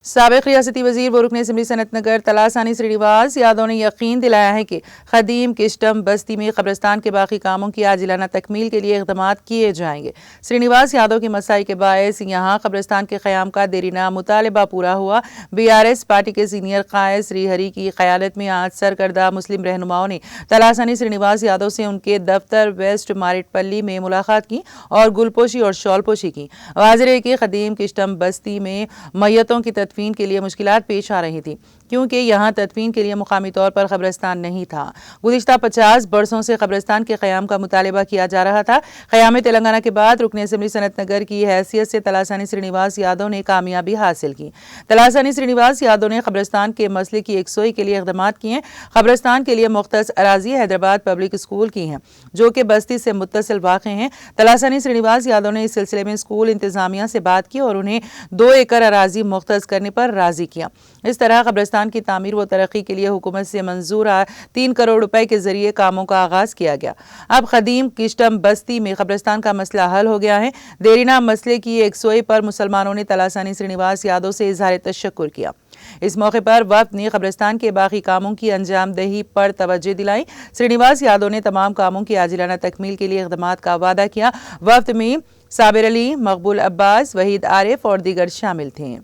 سابق ریاستی وزیر و رکن اسمبلی صنعت نگر تلاسانی سرینیواس یادو نے یقین دلایا ہے کہ قدیم کشٹم بستی میں قبرستان کے باقی کاموں کی عاجلانہ تکمیل کے لیے اقدامات کیے جائیں گے۔ سرینیواس یادو کی مساعی کے باعث یہاں قبرستان کے قیام کا دیرینہ مطالبہ پورا ہوا۔ BRS پارٹی کے سینئر قائد سری ہری کی قیادت میں آج سرکردہ مسلم رہنماؤں نے تلاسانی سرینیواس یادو سے ان کے دفتر ویسٹ مارٹ پلی میں ملاقات کی اور گل پوشی اور شال پوشی کی۔ واضح ہے کہ قدیم کشٹم بستی میں میتوں کی تدفین کے لیے مشکلات پیش آ رہی تھی کیونکہ یہاں تدفین کے لیے مقامی طور پر قبرستان نہیں تھا۔ گزشتہ 50 برسوں سے قبرستان کے قیام کا مطالبہ کیا جا رہا تھا۔ قیام تلنگانہ کے بعد رکن اسمبلی صنعت نگر کی حیثیت سے تلاسانی سرینیواس یادو نے کامیابی حاصل کی۔ تلاسانی سرینیواس یادو نے قبرستان کے مسئلے کی یکسوئی کے لیے اقدامات کیے ہیں۔ قبرستان کے لیے مختص اراضی حیدرآباد پبلک اسکول کی ہیں جو کہ بستی سے متصل واقع ہیں۔ تلاسانی سرینیواس یادو نے اس سلسلے میں اسکول انتظامیہ سے بات کی اور انہیں 2 ایکڑ اراضی مختص کرنے پر راضی کیا۔ اس طرح قبرستان کی تعمیر و ترقی کے لیے حکومت سے منظور 3 کروڑ روپے کے ذریعے کاموں کا آغاز کیا گیا۔ اب قدیم کشٹم بستی میں قبرستان کا مسئلہ حل ہو گیا ہے۔ دیرینہ مسئلے کی یکسوئی پر مسلمانوں نے تلاسانی سرینیواس یادو سے اظہار تشکر کیا۔ اس موقع پر وفد نے قبرستان کے باقی کاموں کی انجام دہی پر توجہ دلائی۔ سرینیواس یادو نے تمام کاموں کی عاجلانہ تکمیل کے لیے اقدامات کا وعدہ کیا۔ وفد میں صابر علی، مقبول عباس، وحید عارف اور دیگر شامل تھے۔